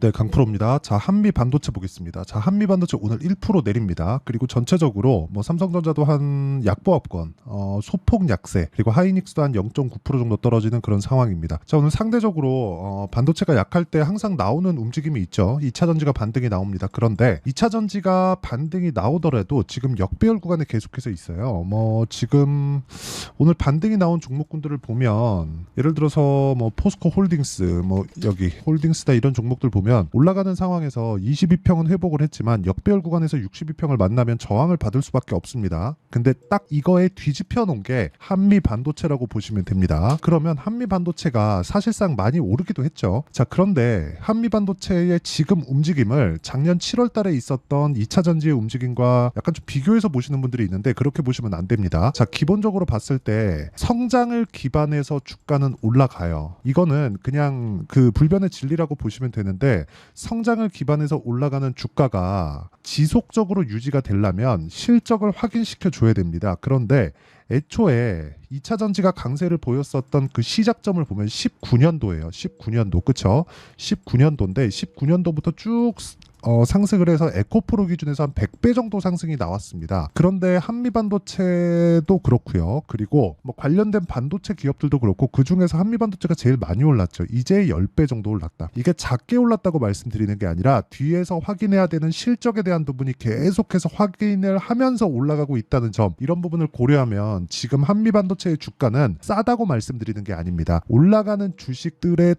네, 강프로입니다. 자, 한미 반도체 보겠습니다. 자, 한미 반도체 오늘 1% 내립니다. 그리고 전체적으로 뭐 삼성전자도 한 약보합권, 소폭 약세, 그리고 하이닉스도 한 0.9% 정도 떨어지는 그런 상황입니다. 자, 오늘 상대적으로 반도체가 약할 때 항상 나오는 움직임이 있죠. 2차 전지가 반등이 나옵니다. 그런데 2차 전지가 반등이 나오더라도 지금 역배열 구간에 계속해서 있어요. 뭐 지금 오늘 반등이 나온 종목군들을 보면 예를 들어서 뭐 포스코 홀딩스, 뭐 여기 홀딩스다 이런 종목들 보면 올라가는 상황에서 22평은 회복을 했지만 역배열 구간에서 62평을 만나면 저항을 받을 수밖에 없습니다. 근데 딱 이거에 뒤집혀 놓은 게 한미 반도체라고 보시면 됩니다. 그러면 한미 반도체가 사실상 많이 오르기도 했죠. 자, 그런데 한미 반도체의 지금 움직임을 작년 7월 달에 있었던 2차 전지의 움직임과 약간 좀 비교해서 보시는 분들이 있는데 그렇게 보시면 안 됩니다. 자, 기본적으로 봤을 때 성장을 기반해서 주가는 올라가요. 이거는 그냥 그 불변의 진리라고 보시면 되는데 성장을 기반해서 올라가는 주가가 지속적으로 유지가 되려면 실적을 확인시켜 줘야 됩니다. 그런데 애초에 2차 전지가 강세를 보였었던 그 시작점을 보면 19년도예요. 19년도. 그쵸? 19년도인데 19년도부터 쭉 상승을 해서 에코프로 기준에서 한 100배 정도 상승이 나왔습니다. 그런데 한미 반도체도 그렇고요. 그리고 뭐 관련된 반도체 기업들도 그렇고 그 중에서 한미 반도체가 제일 많이 올랐죠. 이제 10배 정도 올랐다. 이게 작게 올랐다고 말씀드리는 게 아니라 뒤에서 확인해야 되는 실적에 대한 부분이 계속해서 확인을 하면서 올라가고 있다는 점, 이런 부분을 고려하면 지금 한미 반도체의 주가는 싸다고 말씀드리는 게 아닙니다. 올라가는 주식들의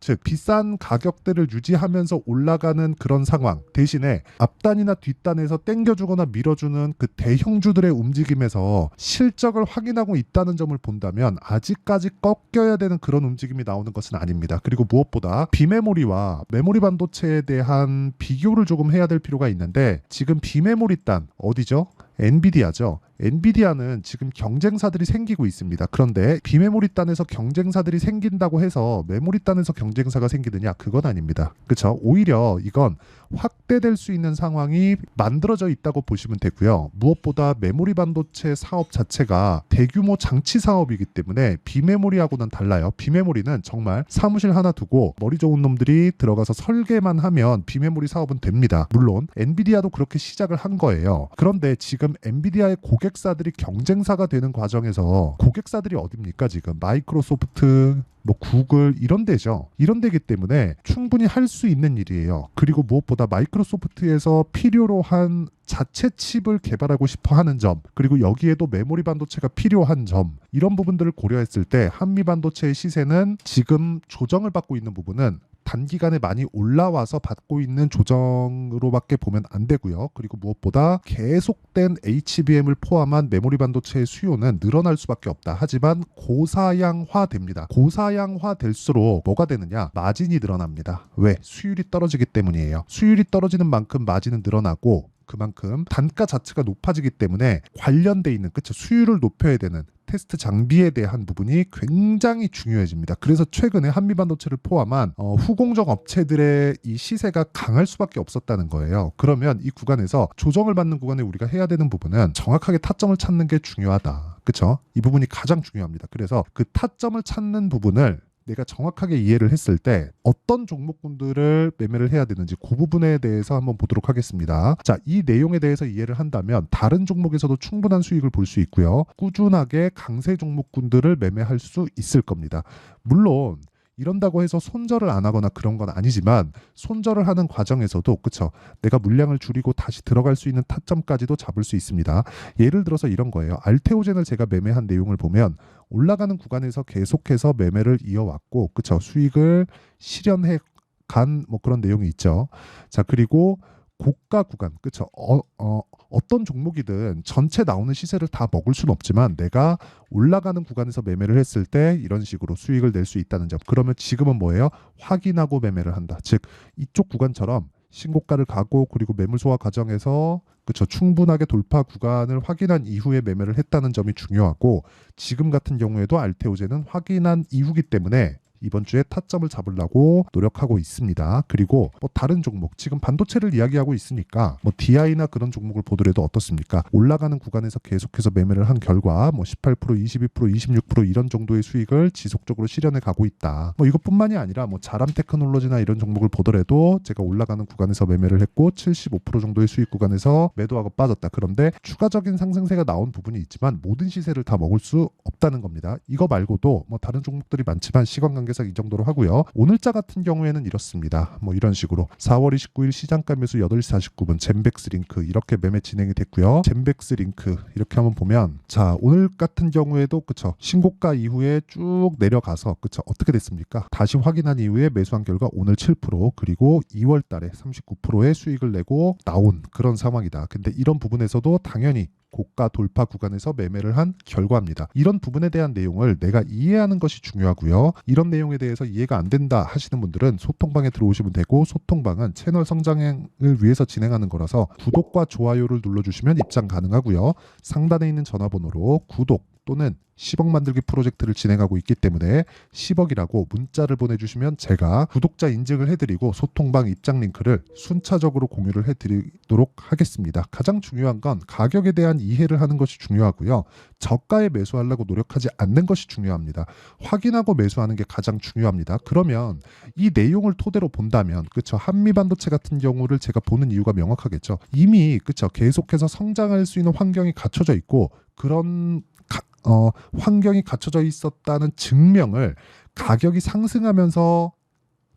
즉 비싼 가격대를 유지하면서 올라가는 그런 상황 대신에 앞단이나 뒷단에서 땡겨주거나 밀어주는 그 대형주들의 움직임에서 실적을 확인하고 있다는 점을 본다면 아직까지 꺾여야 되는 그런 움직임이 나오는 것은 아닙니다. 그리고 무엇보다 비메모리와 메모리 반도체에 대한 비교를 조금 해야 될 필요가 있는데 지금 비메모리 단 어디죠? 엔비디아죠. 엔비디아는 지금 경쟁사들이 생기고 있습니다. 그런데 비메모리 단에서 경쟁사들이 생긴다고 해서 메모리 단에서 경쟁사가 생기느냐? 그건 아닙니다. 그렇죠? 오히려 이건 확대될 수 있는 상황이 만들어져 있다고 보시면 되고요. 무엇보다 메모리 반도체 사업 자체가 대규모 장치 사업이기 때문에 비메모리하고는 달라요. 비메모리는 정말 사무실 하나 두고 머리 좋은 놈들이 들어가서 설계만 하면 비메모리 사업은 됩니다. 물론 엔비디아도 그렇게 시작을 한 거예요. 그런데 지금 엔비디아의 고객사들이 경쟁사가 되는 과정에서 고객사들이 어딥니까? 지금 마이크로소프트, 뭐 구글 이런 데죠. 이런 데기 때문에 충분히 할 수 있는 일이에요. 그리고 무엇보다 마이크로소프트에서 필요로 한 자체 칩을 개발하고 싶어 하는 점, 그리고 여기에도 메모리 반도체가 필요한 점, 이런 부분들을 고려했을 때 한미 반도체의 시세는 지금 조정을 받고 있는 부분은 단기간에 많이 올라와서 받고 있는 조정으로밖에 보면 안 되고요. 그리고 무엇보다 계속된 HBM을 포함한 메모리 반도체의 수요는 늘어날 수밖에 없다. 하지만 고사양화됩니다. 고사양화될수록 뭐가 되느냐? 마진이 늘어납니다. 왜? 수율이 떨어지기 때문이에요. 수율이 떨어지는 만큼 마진은 늘어나고 그만큼 단가 자체가 높아지기 때문에 관련돼 있는 그쵸 수율을 높여야 되는 테스트 장비에 대한 부분이 굉장히 중요해집니다. 그래서 최근에 한미반도체를 포함한 후공정 업체들의 이 시세가 강할 수밖에 없었다는 거예요. 그러면 이 구간에서 조정을 받는 구간에 우리가 해야 되는 부분은 정확하게 타점을 찾는 게 중요하다. 그렇죠? 이 부분이 가장 중요합니다. 그래서 그 타점을 찾는 부분을 내가 정확하게 이해를 했을 때 어떤 종목군들을 매매를 해야 되는지 그 부분에 대해서 한번 보도록 하겠습니다. 자, 이 내용에 대해서 이해를 한다면 다른 종목에서도 충분한 수익을 볼 수 있고요. 꾸준하게 강세 종목군들을 매매할 수 있을 겁니다. 물론 이런다고 해서 손절을 안 하거나 그런 건 아니지만 손절을 하는 과정에서도 그쵸 내가 물량을 줄이고 다시 들어갈 수 있는 타점까지도 잡을 수 있습니다. 예를 들어서 이런 거예요. 알테오젠을 제가 매매한 내용을 보면 올라가는 구간에서 계속해서 매매를 이어왔고 그쵸 수익을 실현해 간 뭐 그런 내용이 있죠. 자, 그리고 고가 구간 그쵸 어떤 종목이든 전체 나오는 시세를 다 먹을 수는 없지만 내가 올라가는 구간에서 매매를 했을 때 이런 식으로 수익을 낼 수 있다는 점. 그러면 지금은 뭐예요? 확인하고 매매를 한다. 즉 이쪽 구간처럼 신고가를 가고 그리고 매물 소화 과정에서 그쵸 충분하게 돌파 구간을 확인한 이후에 매매를 했다는 점이 중요하고 지금 같은 경우에도 알테오젠은 확인한 이후기 때문에 이번 주에 타점을 잡으려고 노력하고 있습니다. 그리고 뭐 다른 종목, 지금 반도체를 이야기하고 있으니까 뭐 DI나 그런 종목을 보더라도 어떻습니까? 올라가는 구간에서 계속해서 매매를 한 결과 뭐 18%, 22%, 26% 이런 정도의 수익을 지속적으로 실현해 가고 있다. 뭐 이것뿐만이 아니라 뭐 자람 테크놀로지나 이런 종목을 보더라도 제가 올라가는 구간에서 매매를 했고 75% 정도의 수익 구간에서 매도하고 빠졌다. 그런데 추가적인 상승세가 나온 부분이 있지만 모든 시세를 다 먹을 수 없다는 겁니다. 이거 말고도 뭐 다른 종목들이 많지만 시간관계상 이 정도로 하고요. 오늘자 같은 경우에는 이렇습니다. 뭐 이런 식으로 4월 29일 시장가 매수 8시 49분 젠백스링크 이렇게 매매 진행이 됐고요. 젠백스링크 이렇게 한번 보면 자 오늘 같은 경우에도 그쵸 신고가 이후에 쭉 내려가서 그쵸 어떻게 됐습니까? 다시 확인한 이후에 매수한 결과 오늘 7% 그리고 2월 달에 39%의 수익을 내고 나온 그런 상황이다. 근데 이런 부분에서도 당연히 고가 돌파 구간에서 매매를 한 결과입니다. 이런 부분에 대한 내용을 내가 이해하는 것이 중요하고요. 이런 내용에 대해서 이해가 안 된다 하시는 분들은 소통방에 들어오시면 되고 소통방은 채널 성장을 위해서 진행하는 거라서 구독과 좋아요를 눌러주시면 입장 가능하고요. 상단에 있는 전화번호로 구독 또는 10억 만들기 프로젝트를 진행하고 있기 때문에 10억이라고 문자를 보내주시면 제가 구독자 인증을 해드리고 소통방 입장 링크를 순차적으로 공유를 해드리도록 하겠습니다. 가장 중요한 건 가격에 대한 이해를 하는 것이 중요하고요. 저가에 매수하려고 노력하지 않는 것이 중요합니다. 확인하고 매수하는 게 가장 중요합니다. 그러면 이 내용을 토대로 본다면 그쵸 한미반도체 같은 경우를 제가 보는 이유가 명확하겠죠. 이미 그쵸 계속해서 성장할 수 있는 환경이 갖춰져 있고 그런 환경이 갖춰져 있었다는 증명을 가격이 상승하면서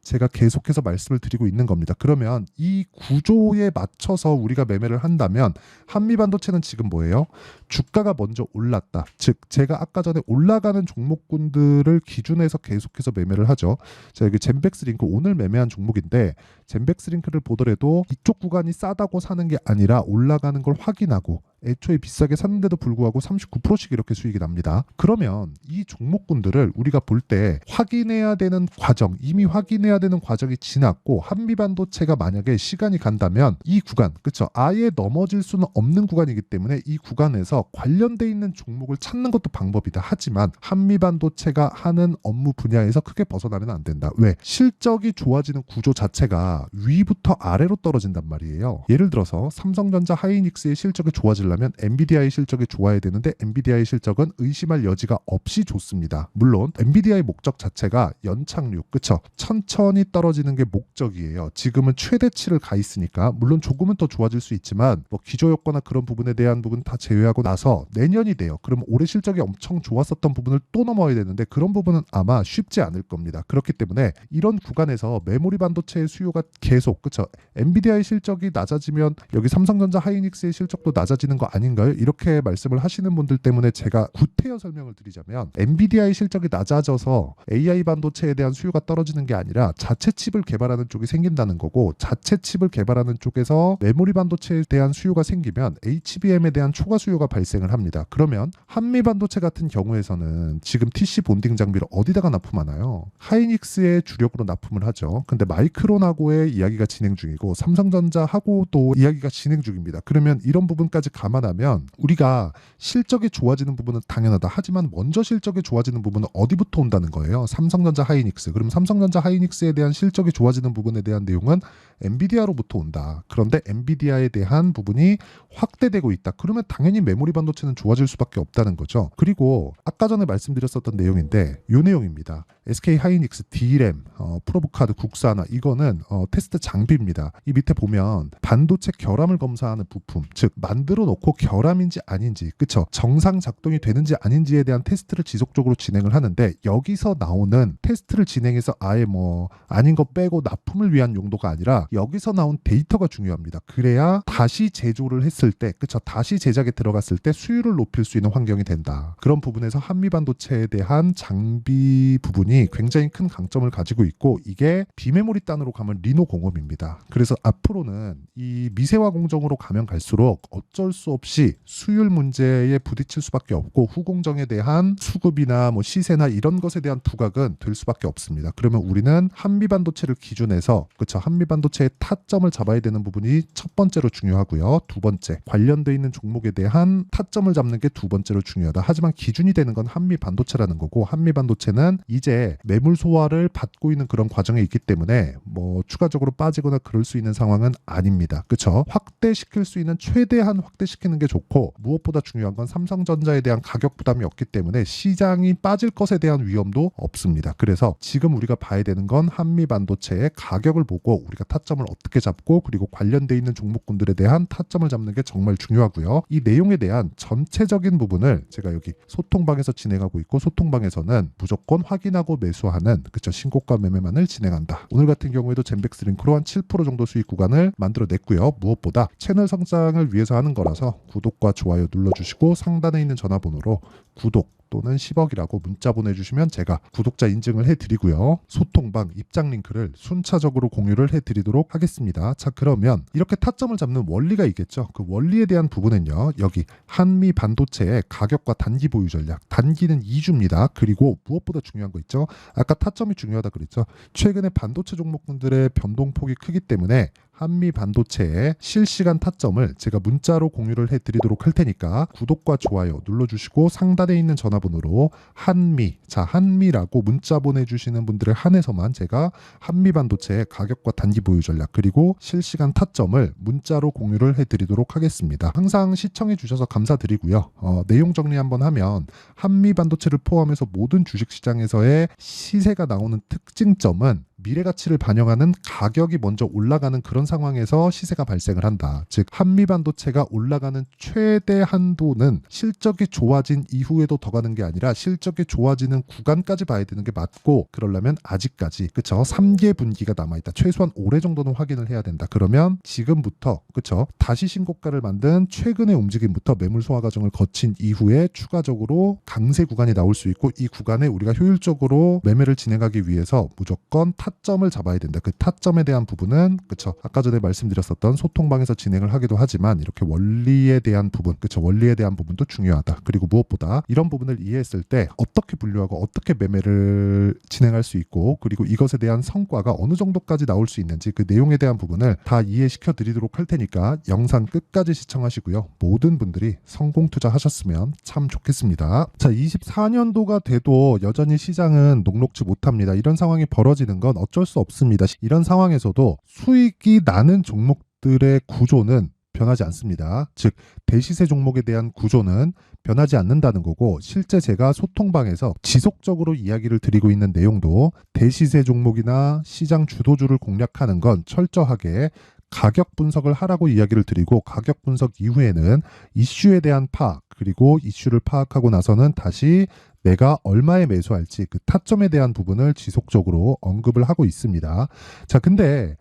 제가 계속해서 말씀을 드리고 있는 겁니다. 그러면 이 구조에 맞춰서 우리가 매매를 한다면 한미반도체는 지금 뭐예요? 주가가 먼저 올랐다. 즉 제가 아까 전에 올라가는 종목군들을 기준해서 계속해서 매매를 하죠. 자 여기 젠백스링크 오늘 매매한 종목인데 젠백스링크를 보더라도 이쪽 구간이 싸다고 사는 게 아니라 올라가는 걸 확인하고 애초에 비싸게 샀는데도 불구하고 39%씩 이렇게 수익이 납니다. 그러면 이 종목군들을 우리가 볼 때 확인해야 되는 과정, 이미 확인해야 되는 과정이 지났고 한미반도체가 만약에 시간이 간다면 이 구간, 그쵸? 아예 넘어질 수는 없는 구간이기 때문에 이 구간에서 관련돼 있는 종목을 찾는 것도 방법이다. 하지만 한미반도체가 하는 업무 분야에서 크게 벗어나면 안 된다. 왜? 실적이 좋아지는 구조 자체가 위부터 아래로 떨어진단 말이에요. 예를 들어서 삼성전자 하이닉스의 실적이 좋아지려면 엔비디아의 실적이 좋아야 되는데 엔비디아의 실적은 의심할 여지가 없이 좋습니다. 물론 엔비디아의 목적 자체가 연착륙, 그쵸? 천천히 떨어지는 게 목적이에요. 지금은 최대치를 가 있으니까 물론 조금은 더 좋아질 수 있지만 뭐 기저효과나 그런 부분에 대한 부분 다 제외하고 나서 내년이 돼요. 그럼 올해 실적이 엄청 좋았었던 부분을 또 넘어야 되는데 그런 부분은 아마 쉽지 않을 겁니다. 그렇기 때문에 이런 구간에서 메모리 반도체의 수요가 계속 그쵸? 엔비디아의 실적이 낮아지면 여기 삼성전자 하이닉스의 실적도 낮아지는 거 아닌가요? 이렇게 말씀을 하시는 분들 때문에 제가 구태여 설명을 드리자면 엔비디아의 실적이 낮아져서 AI 반도체에 대한 수요가 떨어지는 게 아니라 자체 칩을 개발하는 쪽이 생긴다는 거고 자체 칩을 개발하는 쪽에서 메모리 반도체에 대한 수요가 생기면 HBM에 대한 초과 수요가 발생을 합니다. 그러면 한미 반도체 같은 경우에서는 지금 TC 본딩 장비를 어디다가 납품하나요? 하이닉스의 주력으로 납품을 하죠. 근데 마이크론하고의 이야기가 진행 중이고 삼성전자하고도 이야기가 진행 중입니다. 그러면 이런 부분까지 감안하면 우리가 실적이 좋아지는 부분은 당연하다. 하지만 먼저 실적이 좋아지는 부분은 어디부터 온다는 거예요? 삼성전자 하이닉스. 그럼 삼성전자 하이닉스에 대한 실적이 좋아지는 부분에 대한 내용은 엔비디아로부터 온다. 그런데 엔비디아에 대한 부분이 확대되고 있다. 그러면 당연히 메모리 반도체는 좋아질 수밖에 없다는 거죠. 그리고 아까 전에 말씀드렸었던 내용인데 이 내용입니다. SK 하이닉스 D램, 프로브카드 국산화 이거는 테스트 장비입니다. 이 밑에 보면 반도체 결함을 검사하는 부품, 즉 만들어 놓고 결함인지 아닌지, 그쵸? 정상 작동이 되는지 아닌지에 대한 테스트를 지속적으로 진행을 하는데 여기서 나오는 테스트를 진행해서 아예 뭐 아닌 거 빼고 납품을 위한 용도가 아니라 여기서 나온 데이터가 중요합니다. 그래야 다시 제조를 했을 때, 그쵸? 다시 제작에 들어갔을 때 수율을 높일 수 있는 환경이 된다. 그런 부분에서 한미 반도체에 대한 장비 부분이 굉장히 큰 강점을 가지고 있고 이게 비메모리 단으로 가면 리노 공업입니다. 그래서 앞으로는 이 미세화 공정으로 가면 갈수록 어쩔 수 수 없이 수율 문제에 부딪힐 수밖에 없고 후공정에 대한 수급이나 뭐 시세나 이런 것에 대한 부각은 될 수밖에 없습니다. 그러면 우리는 한미반도체를 기준해서 그렇죠. 한미반도체의 타점을 잡아야 되는 부분이 첫 번째로 중요하고요. 두 번째 관련돼 있는 종목에 대한 타점을 잡는 게 두 번째로 중요하다. 하지만 기준이 되는 건 한미반도체라는 거고 한미반도체는 이제 매물 소화를 받고 있는 그런 과정에 있기 때문에 뭐 추가적으로 빠지거나 그럴 수 있는 상황은 아닙니다. 그렇죠? 확대시킬 수 있는 최대한 확대시키는 게 좋고 무엇보다 중요한 건 삼성전자에 대한 가격 부담이 없기 때문에 시장이 빠질 것에 대한 위험도 없습니다. 그래서 지금 우리가 봐야 되는 건 한미반도체의 가격을 보고 우리가 타점을 어떻게 잡고 그리고 관련돼 있는 종목군들에 대한 타점을 잡는 게 정말 중요하고요. 이 내용에 대한 전체적인 부분을 제가 여기 소통방에서 진행하고 있고 소통방에서는 무조건 확인하고 매수하는 그쵸 신고가 매매만을 진행한다. 오늘 같은 경우에도 젠백스 링크로 한 7% 정도 수익 구간을 만들어냈고요. 무엇보다 채널 성장을 위해서 하는 거라서 구독과 좋아요 눌러주시고 상단에 있는 전화번호로 구독 또는 10억이라고 문자 보내주시면 제가 구독자 인증을 해드리고요. 소통방 입장 링크를 순차적으로 공유를 해드리도록 하겠습니다. 자 그러면 이렇게 타점을 잡는 원리가 있겠죠. 그 원리에 대한 부분은요. 여기 한미 반도체의 가격과 단기 보유 전략. 단기는 2주입니다. 그리고 무엇보다 중요한 거 있죠. 아까 타점이 중요하다 그랬죠. 최근에 반도체 종목군들의 변동폭이 크기 때문에 한미 반도체의 실시간 타점을 제가 문자로 공유를 해드리도록 할 테니까 구독과 좋아요 눌러주시고 상단에 있는 전화번호로 한미라고 문자 보내주시는 분들을 한해서만 제가 한미 반도체의 가격과 단기 보유 전략 그리고 실시간 타점을 문자로 공유를 해드리도록 하겠습니다. 항상 시청해 주셔서 감사드리고요. 내용 정리 한번 하면 한미 반도체를 포함해서 모든 주식시장에서의 시세가 나오는 특징점은 미래 가치를 반영하는 가격이 먼저 올라가는 그런 상황에서 시세가 발생을 한다. 즉 한미 반도체가 올라가는 최대 한도는 실적이 좋아진 이후에도 더 가는 게 아니라 실적이 좋아지는 구간까지 봐야 되는 게 맞고 그러려면 아직까지 그쵸 3개 분기가 남아있다. 최소한 올해 정도는 확인을 해야 된다. 그러면 지금부터 그쵸 다시 신고가를 만든 최근의 움직임부터 매물 소화 과정을 거친 이후에 추가적으로 강세 구간이 나올 수 있고 이 구간에 우리가 효율적으로 매매를 진행하기 위해서 무조건 타점을 잡아야 된다. 그 타점에 대한 부분은 그쵸 아까 전에 말씀드렸었던 소통방에서 진행을 하기도 하지만 이렇게 원리에 대한 부분 그쵸 원리에 대한 부분도 중요하다. 그리고 무엇보다 이런 부분을 이해했을 때 어떻게 분류하고 어떻게 매매를 진행할 수 있고 그리고 이것에 대한 성과가 어느 정도까지 나올 수 있는지 그 내용에 대한 부분을 다 이해시켜 드리도록 할 테니까 영상 끝까지 시청하시고요. 모든 분들이 성공 투자하셨으면 참 좋겠습니다. 자 24년도가 돼도 여전히 시장은 녹록지 못합니다. 이런 상황이 벌어지는 건 어쩔 수 없습니다. 이런 상황에서도 수익이 나는 종목들의 구조는 변하지 않습니다. 즉 대시세 종목에 대한 구조는 변하지 않는다는 거고 실제 제가 소통방에서 지속적으로 이야기를 드리고 있는 내용도 대시세 종목이나 시장 주도주를 공략하는 건 철저하게 가격 분석을 하라고 이야기를 드리고 가격 분석 이후에는 이슈에 대한 파악 그리고 이슈를 파악하고 나서는 다시 내가 얼마에 매수할지 그 타점에 대한 부분을 지속적으로 언급을 하고 있습니다. 자, 근데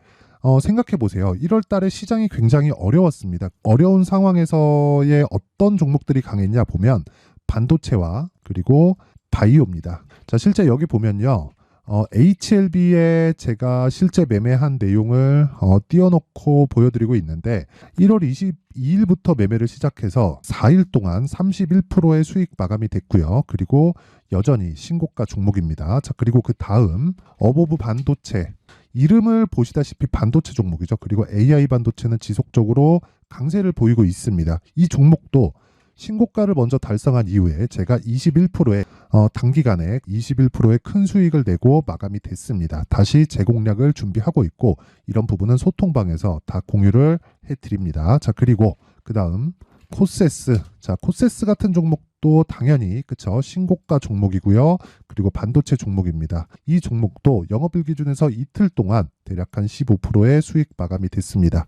생각해 보세요. 1월 달에 시장이 굉장히 어려웠습니다. 어려운 상황에서의 어떤 종목들이 강했냐 보면 반도체와 그리고 바이오입니다. 자, 실제 여기 보면요. HLB에 제가 실제 매매한 내용을 띄워놓고 보여드리고 있는데 1월 22일부터 매매를 시작해서 4일 동안 31%의 수익 마감이 됐고요. 그리고 여전히 신고가 종목입니다. 자, 그리고 그 다음 어보브 반도체 이름을 보시다시피 반도체 종목이죠. 그리고 AI 반도체는 지속적으로 강세를 보이고 있습니다. 이 종목도 신고가를 먼저 달성한 이후에 제가 21%의 단기간에 21%의 큰 수익을 내고 마감이 됐습니다. 다시 재공략을 준비하고 있고 이런 부분은 소통방에서 다 공유를 해드립니다. 자 그리고 그 다음 코세스. 자 코세스 같은 종목도 당연히 그쵸 신고가 종목이고요. 그리고 반도체 종목입니다. 이 종목도 영업일 기준에서 이틀 동안 대략 한 15%의 수익 마감이 됐습니다.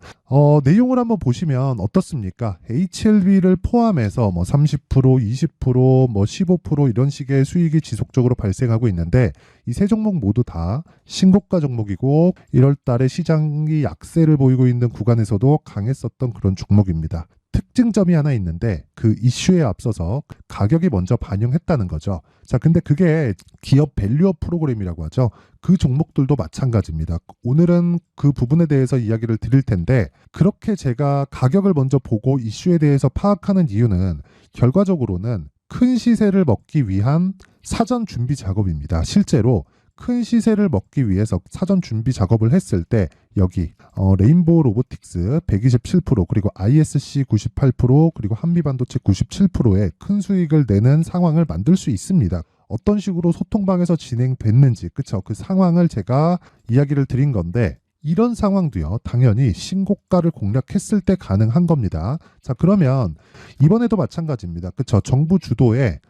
내용을 한번 보시면 어떻습니까? HLB를 포함해서 뭐 30%, 20%, 뭐 15% 이런 식의 수익이 지속적으로 발생하고 있는데 이 세 종목 모두 다 신고가 종목이고 1월 달에 시장이 약세를 보이고 있는 구간에서도 강했었던 그런 종목입니다. 특징점이 하나 있는데 그 이슈에 앞서서 가격이 먼저 반영했다는 거죠. 자, 근데 그게 기업 밸류업 프로그램이라고 하죠. 그 종목들도 마찬가지입니다. 오늘은 그 부분에 대해서 이야기를 드릴 텐데 그렇게 제가 가격을 먼저 보고 이슈에 대해서 파악하는 이유는 결과적으로는 큰 시세를 먹기 위한 사전 준비 작업입니다. 실제로 큰 시세를 먹기 위해서 사전 준비 작업을 했을 때 여기 레인보우 로보틱스 127% 그리고 ISC 98% 그리고 한미반도체 97%의 큰 수익을 내는 상황을 만들 수 있습니다. 어떤 식으로 소통방에서 진행됐는지 그쵸? 그 상황을 제가 이야기를 드린 건데 이런 상황도요 당연히 신고가를 공략했을 때 가능한 겁니다. 자, 그러면 이번에도 마찬가지입니다. 그쵸? 정부 주도의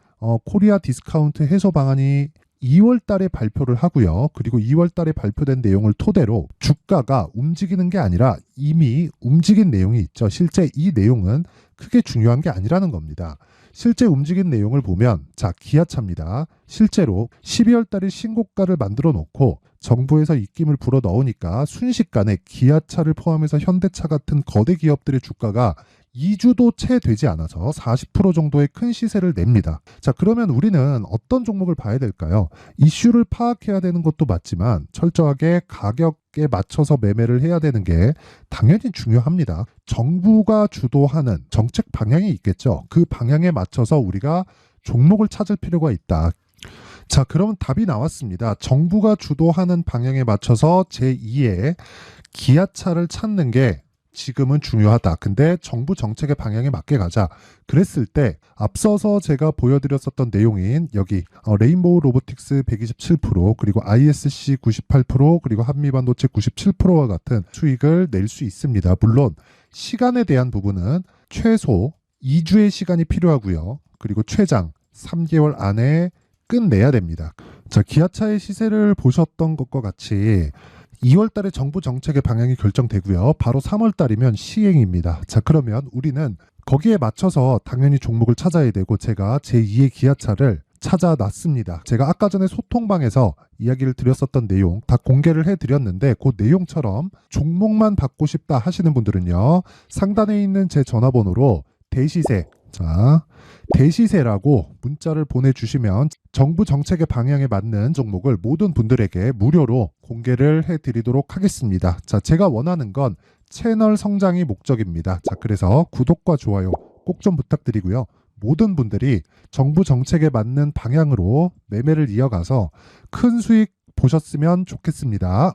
코리아 디스카운트 해소 방안이 2월 달에 발표를 하고요. 그리고 2월 달에 발표된 내용을 토대로 주가가 움직이는 게 아니라 이미 움직인 내용이 있죠. 실제 이 내용은 크게 중요한 게 아니라는 겁니다. 실제 움직인 내용을 보면 자, 기아차입니다. 실제로 12월 달에 신고가를 만들어 놓고 정부에서 입김을 불어 넣으니까 순식간에 기아차를 포함해서 현대차 같은 거대 기업들의 주가가 2주도 채 되지 않아서 40% 정도의 큰 시세를 냅니다. 자, 그러면 우리는 어떤 종목을 봐야 될까요? 이슈를 파악해야 되는 것도 맞지만 철저하게 가격에 맞춰서 매매를 해야 되는 게 당연히 중요합니다. 정부가 주도하는 정책 방향이 있겠죠. 그 방향에 맞춰서 우리가 종목을 찾을 필요가 있다. 자, 그러면 답이 나왔습니다. 정부가 주도하는 방향에 맞춰서 제2의 기아차를 찾는 게 지금은 중요하다. 근데 정부 정책의 방향에 맞게 가자. 그랬을 때 앞서서 제가 보여드렸었던 내용인 여기 레인보우 로보틱스 127% 그리고 ISC 98% 그리고 한미반도체 97%와 같은 수익을 낼 수 있습니다. 물론 시간에 대한 부분은 최소 2주의 시간이 필요하고요. 그리고 최장 3개월 안에 끝내야 됩니다. 자, 기아차의 시세를 보셨던 것과 같이 2월 달에 정부 정책의 방향이 결정되고요. 바로 3월 달이면 시행입니다. 자, 그러면 우리는 거기에 맞춰서 당연히 종목을 찾아야 되고 제가 제2의 기아차를 찾아놨습니다. 제가 아까 전에 소통방에서 이야기를 드렸었던 내용 다 공개를 해드렸는데 그 내용처럼 종목만 받고 싶다 하시는 분들은요. 상단에 있는 제 전화번호로 대시세 자, 대시세라고 문자를 보내주시면 정부 정책의 방향에 맞는 종목을 모든 분들에게 무료로 공개를 해드리도록 하겠습니다. 자, 제가 원하는 건 채널 성장이 목적입니다. 자, 그래서 구독과 좋아요 꼭 좀 부탁드리고요. 모든 분들이 정부 정책에 맞는 방향으로 매매를 이어가서 큰 수익 보셨으면 좋겠습니다.